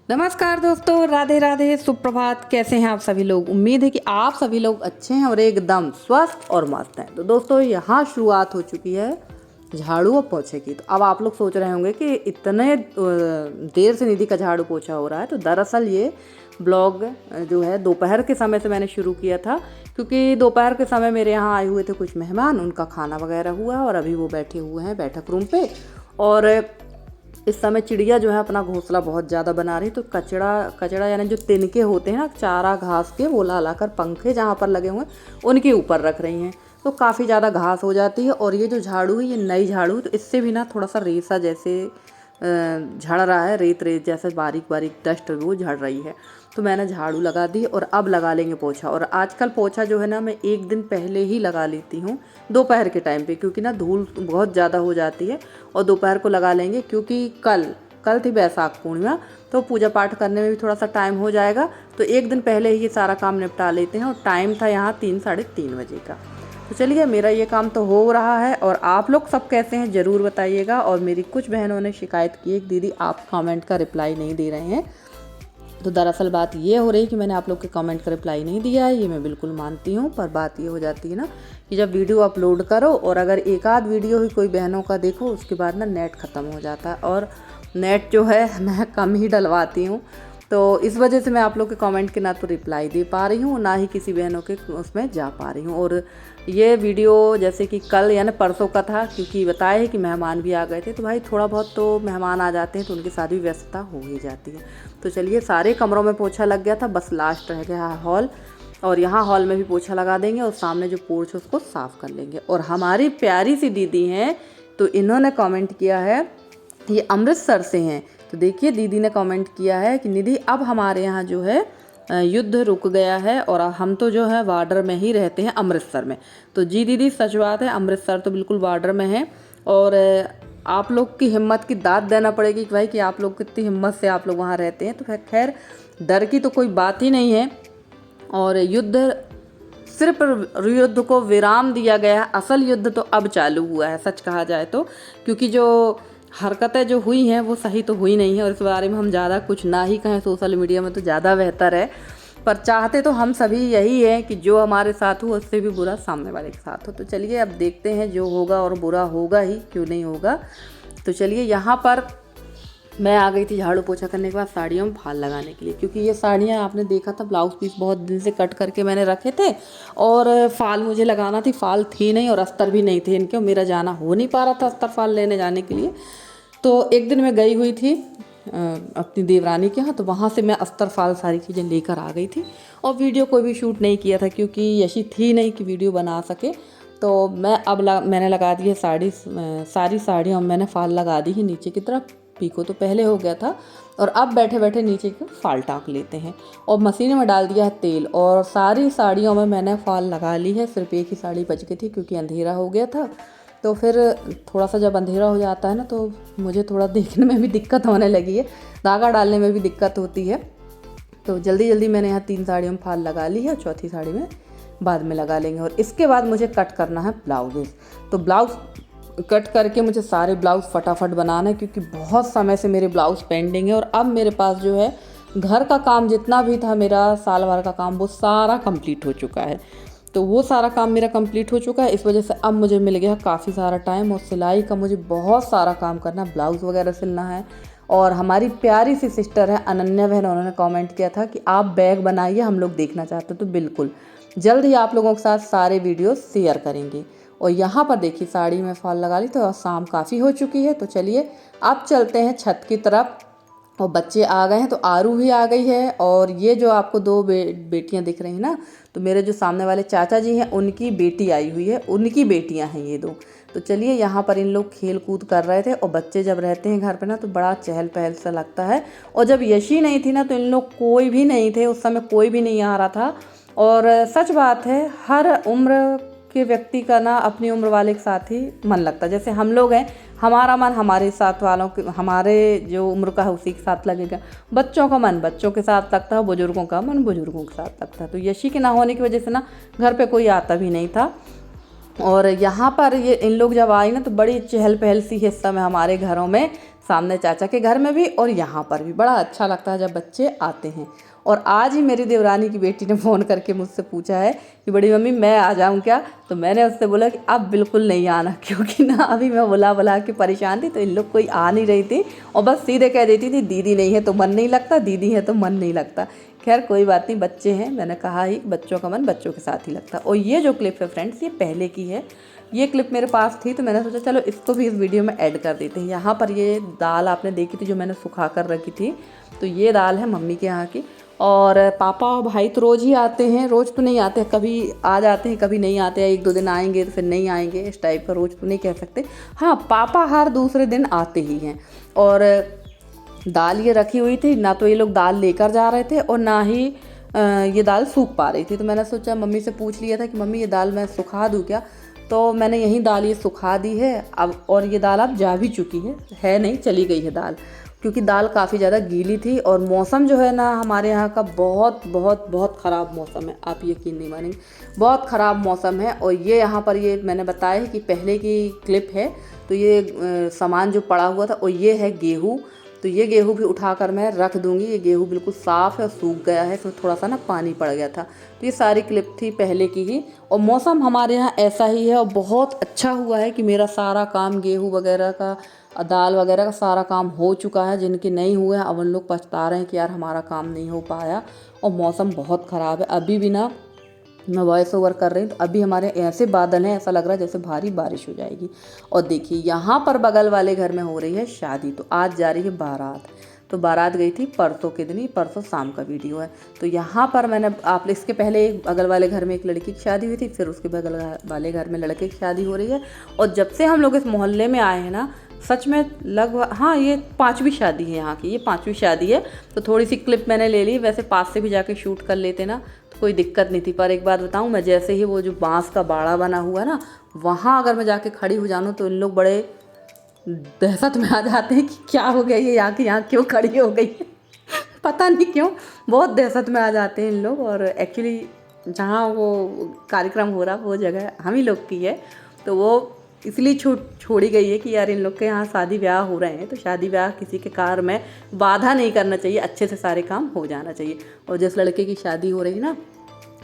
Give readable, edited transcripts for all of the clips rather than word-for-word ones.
नमस्कार दोस्तों, राधे राधे, सुप्रभात। कैसे हैं आप सभी लोग? उम्मीद है कि आप सभी लोग अच्छे हैं और एकदम स्वस्थ और मस्त हैं। तो दोस्तों, यहाँ शुरुआत हो चुकी है झाड़ू और पोछे की। तो अब आप लोग सोच रहे होंगे कि इतने देर से निधि का झाड़ू पोछा हो रहा है। तो दरअसल ये ब्लॉग जो है दोपहर के समय से मैंने शुरू किया था, क्योंकि दोपहर के समय मेरे यहाँ आए हुए थे कुछ मेहमान, उनका खाना वगैरह हुआ और अभी वो बैठे हुए हैं बैठक रूम पे। और इस समय चिड़िया जो है अपना घोंसला बहुत ज़्यादा बना रही। तो कचड़ा यानी जो तिनके होते हैं ना चारा घास के, वो ला कर पंखे जहाँ पर लगे हुए हैं उनके ऊपर रख रही हैं। तो काफ़ी ज़्यादा घास हो जाती है। और ये जो झाड़ू है ये नई झाड़ू है, तो इससे भी ना थोड़ा सा रेसा जैसे झड़ रहा है, रेत रेत जैसे बारीक बारीक डस्ट वो झड़ रही है। तो मैंने झाड़ू लगा दी और अब लगा लेंगे पोछा। और आजकल पोछा जो है ना मैं एक दिन पहले ही लगा लेती हूँ दोपहर के टाइम पे, क्योंकि ना धूल बहुत ज़्यादा हो जाती है। और दोपहर को लगा लेंगे क्योंकि कल थी बैसाख पूर्णिमा, तो पूजा पाठ करने में भी थोड़ा सा टाइम हो जाएगा। तो एक दिन पहले ही ये सारा काम निपटा लेते हैं। और टाइम था यहाँ 3 साढ़े 3 बजे का। तो चलिए, मेरा ये काम तो हो रहा है। और आप लोग सब कैसे हैं ज़रूर बताइएगा। और मेरी कुछ बहनों ने शिकायत की है कि दीदी आप कमेंट का रिप्लाई नहीं दे रहे हैं। तो दरअसल बात ये हो रही है कि मैंने आप लोग के कमेंट का रिप्लाई नहीं दिया है, ये मैं बिल्कुल मानती हूँ। पर बात ये हो जाती है ना कि जब वीडियो अपलोड करो और अगर एक आध वीडियो ही कोई बहनों का देखो, उसके बाद ना नेट ख़त्म हो जाता है। और नेट जो है मैं कम ही डलवाती हूँ। तो इस वजह से मैं आप लोग के कमेंट के ना तो रिप्लाई दे पा रही हूँ, ना ही किसी बहनों के उसमें जा पा रही हूँ। और ये वीडियो जैसे कि कल यानी परसों का था, क्योंकि बताया है कि मेहमान भी आ गए थे। तो भाई थोड़ा बहुत तो मेहमान आ जाते हैं तो उनके साथ भी व्यस्तता हो ही जाती है। तो चलिए, सारे कमरों में पोछा लग गया था, बस लास्ट रह गया हॉल। और यहाँ हॉल में भी पोछा लगा देंगे और सामने जो पोर्च है उसको साफ़ कर लेंगे। और हमारी प्यारी सी दीदी हैं, तो इन्होंने कमेंट किया है, ये अमृतसर से हैं। तो देखिए, दीदी ने कमेंट किया है कि निधि अब हमारे यहाँ जो है युद्ध रुक गया है और हम तो जो है बॉर्डर में ही रहते हैं, अमृतसर में। तो जी दीदी, सच बात है, अमृतसर तो बिल्कुल बॉर्डर में है। और आप लोग की हिम्मत की दाद देना पड़ेगी कि भाई कि आप लोग कितनी हिम्मत से आप लोग वहाँ रहते हैं। तो खैर, डर की तो कोई बात ही नहीं है। और सिर्फ युद्ध को विराम दिया गया है, असल युद्ध तो अब चालू हुआ है सच कहा जाए तो। क्योंकि जो हरकतें जो हुई हैं वो सही तो हुई नहीं है, और इस बारे में हम ज़्यादा कुछ ना ही कहें सोशल मीडिया में तो ज़्यादा बेहतर है। पर चाहते तो हम सभी यही है कि जो हमारे साथ हो उससे भी बुरा सामने वाले के साथ हो। तो चलिए, अब देखते हैं, जो होगा और बुरा होगा ही, क्यों नहीं होगा। तो चलिए, यहाँ पर मैं आ गई थी झाड़ू पोछा करने के बाद साड़ियों में फाल लगाने के लिए, क्योंकि ये साड़ियाँ आपने देखा था ब्लाउज पीस बहुत दिन से कट करके मैंने रखे थे। और फाल मुझे लगाना थी, फाल थी नहीं और अस्तर भी नहीं थे इनके, और मेरा जाना हो नहीं पा रहा था अस्तर फाल लेने जाने के लिए। तो एक दिन मैं गई हुई थी अपनी देवरानी के यहाँ, तो वहाँ से मैं अस्तर फाल सारी चीज़ें लेकर आ गई थी। और वीडियो कोई भी शूट नहीं किया था, क्योंकि यशी थी नहीं कि वीडियो बना सके। तो मैंने लगा दी है सारी साड़ियों में मैंने फाल लगा दी है नीचे की तरफ। पीको तो पहले हो गया था, और अब बैठे बैठे नीचे की फाल टाँक लेते हैं। और मशीन में डाल दिया है तेल, और सारी साड़ियों में मैंने फाल लगा ली है। सिर्फ एक ही साड़ी बच गई थी, क्योंकि अंधेरा हो गया था। तो फिर थोड़ा सा जब अंधेरा हो जाता है ना, तो मुझे थोड़ा देखने में भी दिक्कत होने लगी है, धागा डालने में भी दिक्कत होती है। तो जल्दी जल्दी मैंने यहाँ 3 साड़ियों में फाल लगा ली है, और चौथी साड़ी में बाद में लगा लेंगे। और इसके बाद मुझे कट करना है ब्लाउज। तो ब्लाउज कट करके मुझे सारे ब्लाउज फटाफट बनाना है, क्योंकि बहुत समय से मेरे ब्लाउज पेंडिंग है। और अब मेरे पास जो है घर का काम जितना भी था मेरा साल भर का काम, वो सारा कंप्लीट हो चुका है। तो वो सारा काम मेरा कंप्लीट हो चुका है। इस वजह से अब मुझे मिल गया काफ़ी सारा टाइम, और सिलाई का मुझे बहुत सारा काम करना, ब्लाउज़ वगैरह सिलना है। और हमारी प्यारी सी सिस्टर है अनन्या बहन, उन्होंने कमेंट किया था कि आप बैग बनाइए, हम लोग देखना चाहते हैं। तो बिल्कुल जल्द ही आप लोगों के साथ सारे वीडियो शेयर करेंगे। और यहाँ पर देखिए, साड़ी में फॉल लगा ली, तो शाम काफ़ी हो चुकी है। तो चलिए, अब चलते हैं छत की तरफ। और बच्चे आ गए हैं, तो आरू भी आ गई है। और ये जो आपको 2 बेटियां दिख रही हैं ना, तो मेरे जो सामने वाले चाचा जी हैं उनकी बेटी आई हुई है, उनकी बेटियां हैं ये 2। तो चलिए, यहाँ पर इन लोग खेल कूद कर रहे थे। और बच्चे जब रहते हैं घर पे ना, तो बड़ा चहल पहल सा लगता है। और जब यशी नहीं थी ना, तो इन लोग कोई भी नहीं थे, उस समय कोई भी नहीं आ रहा था। और सच बात है, हर उम्र के व्यक्ति का ना अपनी उम्र वाले के साथ ही मन लगता है। जैसे हम लोग हैं, हमारा मन हमारे साथ वालों के, हमारे जो उम्र का है उसी के साथ लगेगा। बच्चों का मन बच्चों के साथ लगता है, बुजुर्गों का मन बुजुर्गों के साथ लगता है। तो यशी के ना होने की वजह से ना घर पे कोई आता भी नहीं था। और यहाँ पर ये इन लोग जब आई ना, तो बड़ी चहल पहल सी हिस्सा में हमारे घरों में। सामने चाचा के घर में भी और यहाँ पर भी। बड़ा अच्छा लगता है जब बच्चे आते हैं। और आज ही मेरी देवरानी की बेटी ने फ़ोन करके मुझसे पूछा है कि बड़ी मम्मी मैं आ जाऊँ क्या। तो मैंने उससे बोला कि अब बिल्कुल नहीं आना, क्योंकि ना अभी मैं बुला के परेशान थी, तो इन लोग कोई आ नहीं रही थी और बस सीधे कह देती थी दीदी नहीं है तो मन नहीं लगता, दीदी है तो मन नहीं लगता। खैर कोई बात नहीं, बच्चे हैं, मैंने कहा ही बच्चों का मन बच्चों के साथ ही लगता। और ये जो क्लिप है फ्रेंड्स, ये पहले की है। ये क्लिप मेरे पास थी तो मैंने सोचा चलो इसको भी इस वीडियो में ऐड कर देते हैं। यहाँ पर ये दाल आपने देखी थी जो मैंने सुखा कर रखी थी, तो ये दाल है मम्मी के यहाँ की। और पापा और भाई तो रोज़ ही आते हैं, रोज़ तो नहीं आते, कभी आ जाते हैं कभी नहीं आते हैं, 1-2 दिन आएंगे तो फिर नहीं आएंगे, इस टाइप का रोज़ तो नहीं कह सकते। हाँ, पापा हर दूसरे दिन आते ही हैं। और दाल ये रखी हुई थी, ना तो ये लोग दाल लेकर जा रहे थे और ना ही ये दाल सूख पा रही थी। तो मैंने सोचा मम्मी से पूछ लिया था कि मम्मी ये दाल मैं सुखा दूँ क्या। तो मैंने यही दाल ये सुखा दी है अब, और ये दाल अब जा भी चुकी है नहीं, चली गई है दाल, क्योंकि दाल काफ़ी ज़्यादा गीली थी। और मौसम जो है ना हमारे यहाँ का बहुत बहुत बहुत ख़राब मौसम है, आप यकीन नहीं मानेंगे, बहुत ख़राब मौसम है। और ये यहाँ पर ये मैंने बताया है कि पहले की क्लिप है, तो ये सामान जो पड़ा हुआ था और ये है गेहूँ। तो ये गेहूँ भी उठाकर मैं रख दूँगी। ये गेहूँ बिल्कुल साफ़ है और सूख गया है, इसमें थोड़ा सा ना पानी पड़ गया था। तो ये सारी क्लिप थी पहले की ही। और मौसम हमारे यहाँ ऐसा ही है और बहुत अच्छा हुआ है कि मेरा सारा काम गेहूँ वगैरह का, दाल वगैरह का सारा काम हो चुका है। जिनके नहीं हुए हैं अब उन लोग पछता रहे हैं कि यार हमारा काम नहीं हो पाया। और मौसम बहुत ख़राब है, अभी भी ना मैं वॉइस ओवर कर रही हूँ तो अभी हमारे ऐसे बादल हैं, ऐसा लग रहा है जैसे भारी बारिश हो जाएगी। और देखिए यहाँ पर बगल वाले घर में हो रही है शादी, तो आज जा रही है बारात। तो बारात गई थी परसों के दिन ही, परसों शाम का वीडियो है। तो यहाँ पर मैंने आप इसके पहले एक बगल वाले घर में एक लड़की की शादी हुई थी, फिर उसके बगल वाले घर में लड़के की शादी हो रही है। और जब से हम लोग इस मोहल्ले में आए हैं ना, सच में लगभग, हाँ ये 5वीं शादी है यहाँ की, ये 5वीं शादी है। तो थोड़ी सी क्लिप मैंने ले ली, वैसे पास से भी जाके शूट कर लेते ना तो कोई दिक्कत नहीं थी। पर एक बात बताऊँ, मैं जैसे ही वो जो बांस का बाड़ा बना हुआ ना, वहाँ अगर मैं जाके खड़ी हो जाऊँ तो इन लोग बड़े दहशत में आ जाते हैं कि क्या हो गया ये, यहाँ क्यों खड़ी हो गई पता नहीं क्यों, बहुत दहशत में आ जाते हैं इन लोग। और एक्चुअली जहाँ वो कार्यक्रम हो रहा वो जगह हम ही लोग की है, तो वो इसलिए छोड़ी गई है कि यार इन लोग के यहाँ शादी ब्याह हो रहे हैं, तो शादी ब्याह किसी के कार्य में बाधा नहीं करना चाहिए, अच्छे से सारे काम हो जाना चाहिए। और जिस लड़के की शादी हो रही है ना,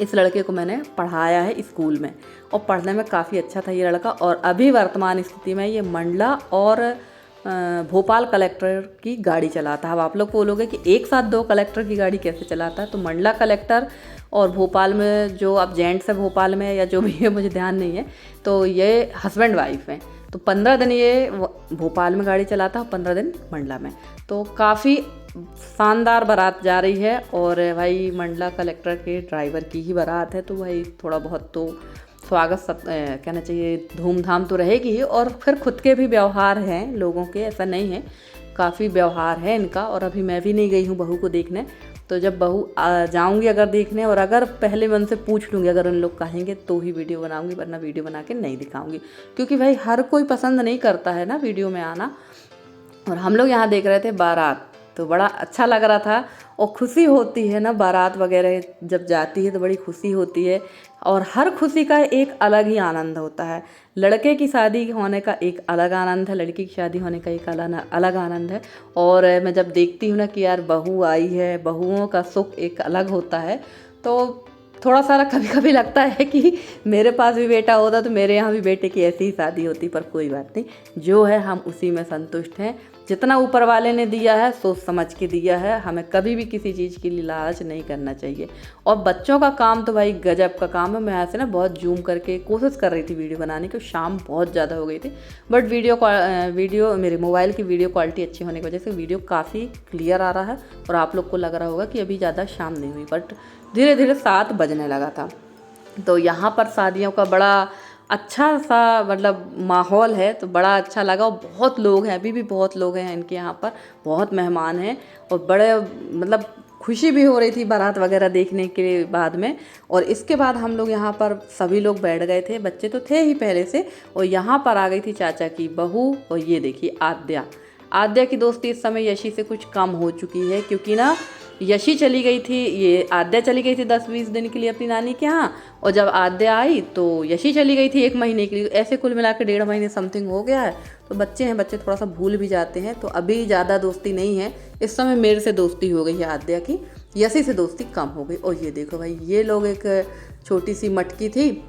इस लड़के को मैंने पढ़ाया है स्कूल में और पढ़ने में काफ़ी अच्छा था ये लड़का। और अभी वर्तमान स्थिति में ये मंडला और भोपाल कलेक्टर की गाड़ी चलाता है। अब आप लोग बोलोगे कि एक साथ 2 कलेक्टर की गाड़ी कैसे चलाता है। तो मंडला कलेक्टर और भोपाल में जो अब जेंट्स है भोपाल में या जो भी है मुझे ध्यान नहीं है, तो ये हस्बैंड वाइफ हैं। तो 15 दिन ये भोपाल में गाड़ी चलाता है, 15 दिन मंडला में। तो काफ़ी शानदार बारात जा रही है। और भाई मंडला कलेक्टर के ड्राइवर की ही बारात है, तो भाई थोड़ा बहुत तो स्वागत कहना चाहिए, धूमधाम तो रहेगी ही। और फिर खुद के भी व्यवहार हैं लोगों के, ऐसा नहीं है, काफ़ी व्यवहार है इनका। और अभी मैं भी नहीं गई हूँ बहू को देखने, तो जब बहू जाऊँगी अगर देखने, और अगर पहले मन से पूछ लूँगी, अगर उन लोग कहेंगे तो ही वीडियो बनाऊँगी, वरना वीडियो बना के नहीं दिखाऊँगी। क्योंकि भाई हर कोई पसंद नहीं करता है ना वीडियो में आना। और हम लोग यहाँ देख रहे थे बारात, तो बड़ा अच्छा लग रहा था और खुशी होती है ना, बारात वगैरह जब जाती है तो बड़ी खुशी होती है। और हर खुशी का एक अलग ही आनंद होता है। लड़के की शादी होने का एक अलग आनंद है, लड़की की शादी होने का एक अलग आनंद है। और मैं जब देखती हूँ ना कि यार बहू आई है, बहुओं का सुख एक अलग होता है, तो थोड़ा सा कभी कभी लगता है कि मेरे पास भी बेटा होता तो मेरे यहाँ भी बेटे की ऐसी ही शादी होती। पर कोई बात नहीं, जो है हम उसी में संतुष्ट हैं। जितना ऊपर वाले ने दिया है सोच समझ के दिया है, हमें कभी भी किसी चीज़ के लिए लालच नहीं करना चाहिए। और बच्चों का काम तो भाई गजब का काम है। मैं ऐसे ना बहुत जूम करके कोशिश कर रही थी वीडियो बनाने की, शाम बहुत ज़्यादा हो गई थी, बट वीडियो मेरे मोबाइल की वीडियो क्वालिटी अच्छी होने की वजह से वीडियो काफ़ी क्लियर आ रहा है। और आप लोग को लग रहा होगा कि अभी ज़्यादा शाम नहीं हुई, बट धीरे धीरे 7 बजने लगा था। तो यहाँ पर शादियों का बड़ा अच्छा सा मतलब माहौल है, तो बड़ा अच्छा लगा। और बहुत लोग हैं, अभी भी बहुत लोग हैं इनके यहाँ पर, बहुत मेहमान हैं। और बड़े मतलब खुशी भी हो रही थी बारात वगैरह देखने के बाद में। और इसके बाद हम लोग यहाँ पर सभी लोग बैठ गए थे, बच्चे तो थे ही पहले से। और यहाँ पर आ गई थी चाचा की बहू, और ये देखिए आद्या। आद्या की दोस्ती इस समय यशी से कुछ कम हो चुकी है, क्योंकि ना यशी चली गई थी, ये आद्या चली गई थी 10-20 दिन के लिए अपनी नानी के यहाँ, और जब आद्या आई तो यशी चली गई थी 1 महीने के लिए। ऐसे कुल मिला के 1.5 महीने समथिंग हो गया है। तो बच्चे हैं, बच्चे थोड़ा सा भूल भी जाते हैं, तो अभी ज़्यादा दोस्ती नहीं है। इस समय मेरे से दोस्ती हो गई है आद्या की, यशी से दोस्ती कम हो गई। और ये देखो भाई, ये लोग एक छोटी सी मटकी थी,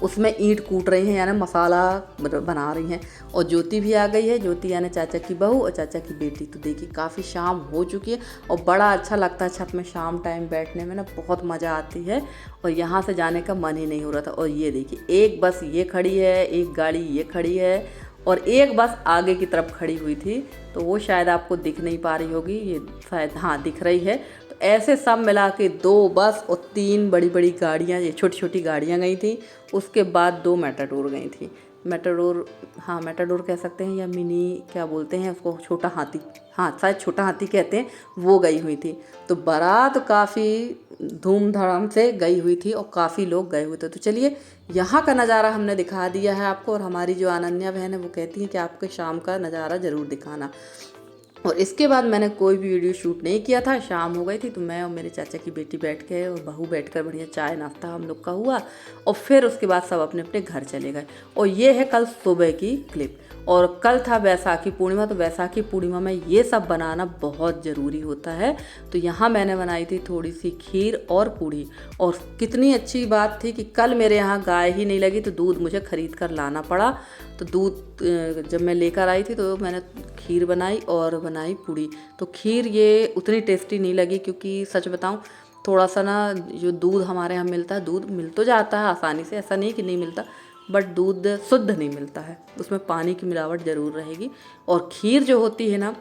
उसमें ईंट कूट रही हैं, यानी मसाला बना रही हैं। और ज्योति भी आ गई है, ज्योति यानी चाचा की बहू और चाचा की बेटी। तो देखिए काफ़ी शाम हो चुकी है और बड़ा अच्छा लगता है छत में शाम टाइम बैठने में ना, बहुत मज़ा आती है और यहाँ से जाने का मन ही नहीं हो रहा था। और ये देखिए एक बस ये खड़ी है, एक गाड़ी ये खड़ी है और एक बस आगे की तरफ खड़ी हुई थी, तो वो शायद आपको दिख नहीं पा रही होगी, ये शायद हाँ दिख रही है। तो ऐसे सब मिला के 2 बस और 3 बड़ी बड़ी गाड़ियाँ, ये छोटी छोटी गाड़ियाँ गई थी। उसके बाद 2 मैटाडोर गई थी। मैटाडोर, हाँ मैटाडोर कह सकते हैं या मिनी क्या बोलते हैं उसको, छोटा हाथी, हाँ शायद छोटा हाथी कहते हैं, वो गई हुई थी। तो बारात काफ़ी धूमधाम से गई हुई थी और काफ़ी लोग गए हुए थे। तो चलिए यहाँ का नज़ारा हमने दिखा दिया है आपको, और हमारी जो अनन्या बहन है वो कहती है कि आपके शाम का नज़ारा ज़रूर दिखाना। और इसके बाद मैंने कोई भी वीडियो शूट नहीं किया था, शाम हो गई थी। तो मैं और मेरे चाचा की बेटी बैठ के और बहू बैठकर बढ़िया चाय नाश्ता हम लोग का हुआ और फिर उसके बाद सब अपने अपने घर चले गए। और ये है कल सुबह की क्लिप। और कल था वैसाखी पूर्णिमा, तो वैसाखी पूर्णिमा में ये सब बनाना बहुत ज़रूरी होता है। तो यहाँ मैंने बनाई थी थोड़ी सी खीर और पूड़ी। और कितनी अच्छी बात थी कि कल मेरे यहाँ गाय ही नहीं लगी, तो दूध मुझे ख़रीद कर लाना पड़ा। तो दूध जब मैं लेकर आई थी तो मैंने खीर बनाई और बनाई पूड़ी। तो खीर ये उतनी टेस्टी नहीं लगी, क्योंकि सच बताऊं थोड़ा सा ना जो दूध हमारे यहाँ मिलता है, दूध मिल तो जाता है आसानी से, ऐसा नहीं कि नहीं मिलता, बट दूध शुद्ध नहीं मिलता है, उसमें पानी की मिलावट ज़रूर रहेगी। और खीर जो होती है ना,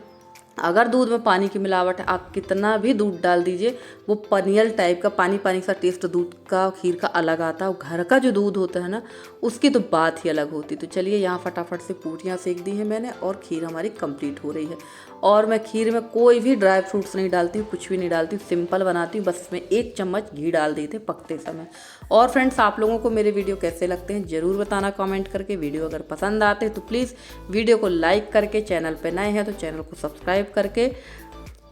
अगर दूध में पानी की मिलावट है, आप कितना भी दूध डाल दीजिए, वो पनियल टाइप का पानी पानी सा टेस्ट दूध का खीर का अलग आता है। घर का जो दूध होता है ना, उसकी तो बात ही अलग होती। तो चलिए यहाँ फटाफट से पूड़ियाँ सेक दी हैं मैंने और खीर हमारी कंप्लीट हो रही है। और मैं खीर में कोई भी ड्राई फ्रूट्स नहीं डालती हूँ, कुछ भी नहीं डालती हूँ, सिंपल बनाती हूँ। बस इसमें 1 चम्मच घी डाल देते पकते समय। और फ्रेंड्स, आप लोगों को मेरे वीडियो कैसे लगते हैं ज़रूर बताना कमेंट करके। वीडियो अगर पसंद आते हैं तो प्लीज़ वीडियो को लाइक करके, चैनल पर नए हैं तो चैनल को सब्सक्राइब करके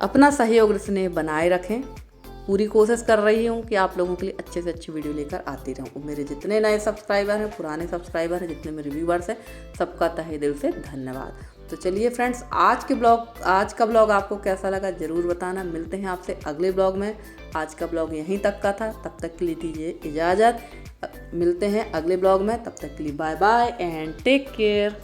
अपना सहयोग स्नेह बनाए रखें। पूरी कोशिश कर रही हूँ कि आप लोगों के लिए अच्छे से अच्छी वीडियो लेकर आती रहूँ। मेरे जितने नए सब्सक्राइबर हैं, पुराने सब्सक्राइबर हैं, जितने मेरे व्यूवर्स हैं, सबका तहे दिल से धन्यवाद। तो चलिए फ्रेंड्स, आज का ब्लॉग आपको कैसा लगा ज़रूर बताना। मिलते हैं आपसे अगले ब्लॉग में। आज का ब्लॉग यहीं तक का था, तब तक के लिए दीजिए इजाज़त। मिलते हैं अगले ब्लॉग में, तब तक के लिए bye bye and take care.